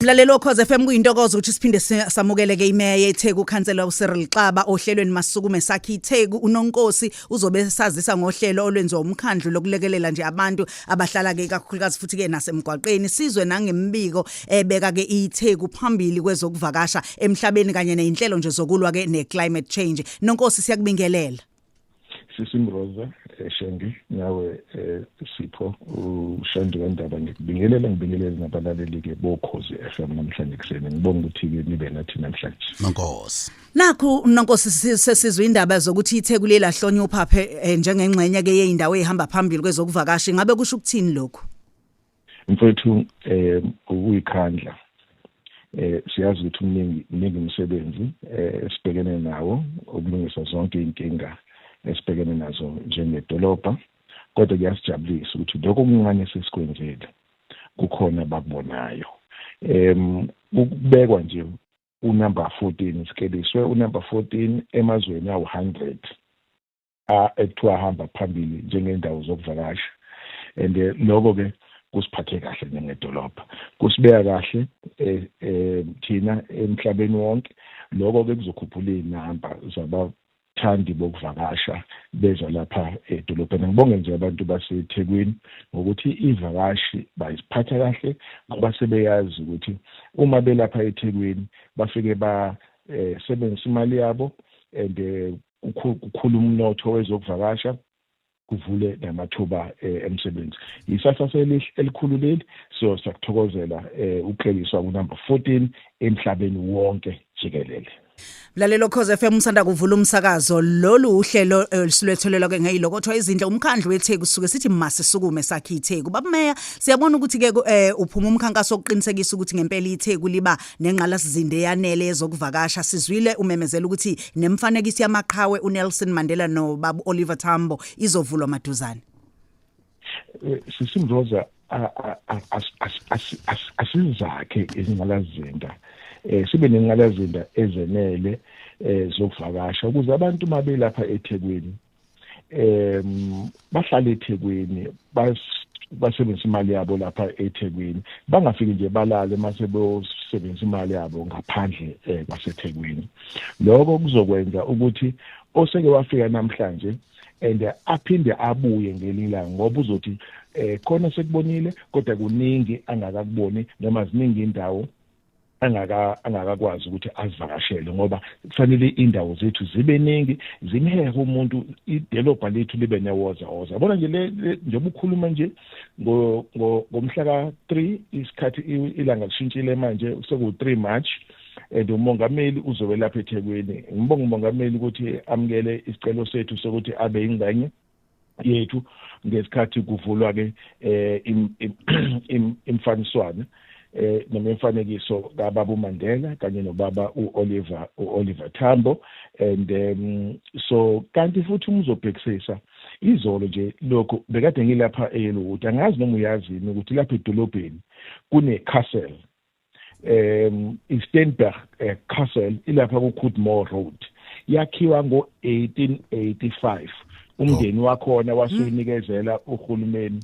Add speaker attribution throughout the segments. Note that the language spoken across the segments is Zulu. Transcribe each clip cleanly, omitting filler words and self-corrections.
Speaker 1: Mlalelo Ukhozi FM kuyintokozo ukuthi siphinde samukeleke imeya yeTheku uKhansela uCyril Xaba ohlelweni Masukume sakhe iTheku uNonkosi uzobe sazisa ngohlelo olwenziwa umkhandlu lokulekelela nje abantu abahlala ke kakhulukazi futhi ke nasemgwaqeni sizwe nangembiko ebeka ke iTheku phambili kwezokuvakasha emhlabeni kanye nezinhlelo nje zokulwa ke neclimate change. Nonkosi siyakubingelela.
Speaker 2: Sisimroza Shangi nawe Sipho uShandi wendaba ngibingelela nabalaleli ke boKhozi FM namhlanje kuseni ngibonga ukuthi ke nibe nathi namhlanje.
Speaker 1: Nonkosi. Nakho Nonkosi sesizwe indaba zokuthi iTheku lelahlonye uphaphe njengengxenye ke yeindawo ehamba phambili kwezokuvakasha ngabe kusho ukuthini lokho?
Speaker 2: Mfowethu ukuyikhandla siyazi ukuthi umningi umsebenzi esibhekene nawo ukulungisa zonke inkinga esibhekene nazo njengedolobha kodwa kuyasijabulisa ukuthi lokho okuncane sesikwenzile kukhona abakubonayo ukubekwa nje unumber 14 sikeliswe unumber 14 emazweni awu100 ekuthiwa hamba phambili njengendawo zokuvakasha and lokho ke kusiphathe kahle njengedolobha kusibeka kahle thina emhlabeni wonke lokho ke kuzokhuphula inamba thandi bokuvakasha beza lapha edolobheni. Ngibonge nje abantu baseThekwini ngokuthi ivakashi bayisiphatha kahle ngoba sebeyazi ukuthi uma belapha eThekwini bafike sebenzisa imali yabo and ukukhula umnotho wezokuvakasha kuvule namathuba emsebenzi. Isasa elikhulu leli so sakuthokozela ukukleliswa kunumber 14 emhlabeni wonke jikelele.
Speaker 1: Mlalelo Ukhozi FM usanda kuvula umsakazo lolu uhlelo silwethelelwa ke ngeyilokotho izindle umkhandlu weTheku suke sithi Masukume sakhe iTheku. Babumeya siyabona ukuthi ke uphuma umkhankaso oqinisekisa ukuthi ngempela iTheku liba nenqalasizinde yanele ezokuvakasha sizwile umemezela ukuthi nemfanekiso yamaqhawe uNelson Mandela noBaba Oliver Tambo izovulwa maduzane.
Speaker 2: Sisimroza asizakhe izinqalazinda sibe nenqalazinda ezenele zokuvakasha ukuze abantu mabelapha eThekwini bahlale eThekwini basebenzisa imali yabo lapha eThekwini bangafiki nje balale mase bosebenzisa imali yabo ngaphandle kwaseThekwini. Lokho kuzokwenza ukuthi oseke wafika namhlanje and aphinde abuye ngelilanga ngoba uzothi khona sekubonile kodwa kuningi angakakuboni noma ziningi indawo angakakwazi ukuthi azivakashele ngoba kufanele indawo zethu zibe ningi zimhehe umuntu idolobha lethu libe newoza yabona nje njengoba ukhuluma nje ngomhla ka3 isikhathi ilanga lishintshile manje seku3 March and umongameli uzobe lapha eThekwini. Ngibonga umongameli ukuthi amukele isicelo sethu sokuthi abe ingxenye yethu ngesikhathi kuvulwa ke imfaniswana nemfanekiso kaBaba uMandela kanye noBaba uOliver Tambo and so kanti futhi umzobhekisisa izolo nje lokho bekade ngilapha eLuthi angazi noma uyazini ukuthi lapha edolobheni kune-castle iSteenberg Castle ilapha kuCoodmore Road yakhiwa ngo1885 umndeni wakhona wasuyinikezela uhulumeni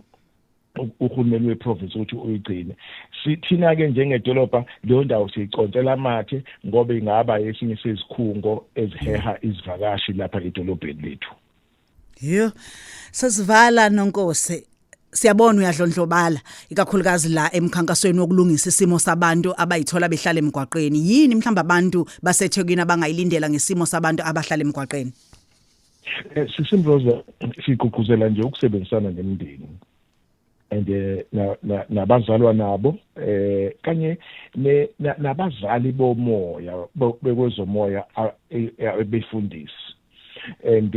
Speaker 2: weprovince ukuthi uyigcine. Sithina ke njengedolobha leyo ndawo siyicontela amathe ngoba ingaba esinye sezikhungo eziheha izivakashi lapha edolobheni lethu.
Speaker 1: Yho sesivala Nonkosi siyabona uyadlondlobala ikakhulukazi la emkhankasweni wokulungisa isimo sabantu abayithola behlala emgwaqeni. Yini mhlamba abantu baseThekwini abangayilindela ngesimo sabantu abahlala emgwaqeni?
Speaker 2: Sisimroza sigqugquzela nje ukusebenzisana nemindeni and nabazalwa nabo kanye nabazali bomoya bekwezomoya befundisi and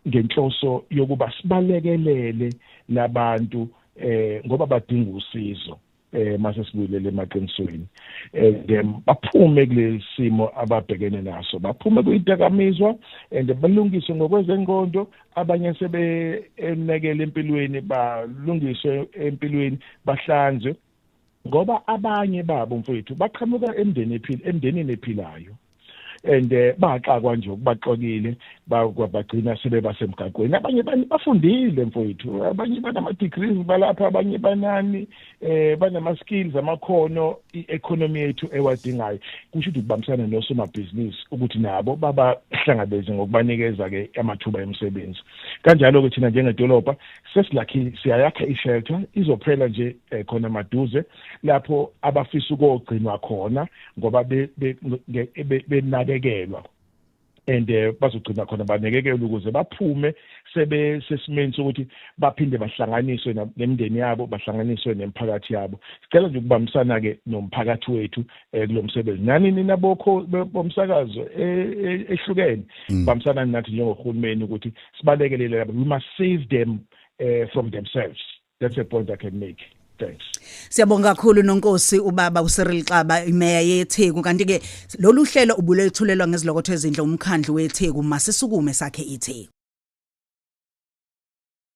Speaker 2: ngenhloso yokuba sibalekelele labantu ngoba badinga usizo mase sibuyele emaqinisweni baphume kulesimo ababhekene naso baphume kuyidakamizwa and balungiswe ngokwezengondo abanye sebenekele empilweni balungiswe empilweni bahlanzwe ngoba abanye babo mfowethu baqhamuka emndenini ephilayo and baxakwa nje ukubaxokile bagcina sebebasemgaqweni. Abanye bafundile mfowethu, abanye banama degrees balapha, abanye banani banama skills, amakhono i-economy yethu ewadingayo. Kusho ukuthi ukubambisana nosomabhizinisi ukuthi nabo babahlangabeze ngokubanikeza ke amathuba emisebenzi. Kanjalo ke thina njengedolobha sesilakhi siyayakha i-shelter izophela nje khona maduze lapho abafisa ukugcinwa khona ngoba benakekelwa, and bazogcina khona banekekelwe ukuze baphume sesimeni sokuthi baphinde bahlanganiswe nemindeni yabo, bahlanganiswe nemphakathi yabo. Sicela nje ukubambisana ke nomphakathi wethu kulomsebenzi. Nani nina bomsakazo ehlukene bambisana nathi njengohulumeni ukuthi sibalekelele labo. We must save them from themselves. That's a point I can make. Thanks.
Speaker 1: Siyabonga kakhulu nonkosi ubaba uCyril Xaba, imeya yeTheku. Kanti ke lolu hlelo ubulethulelwa ngezilokotho ezindle umkhandlu weTheku Masisukume sakhe iTheku.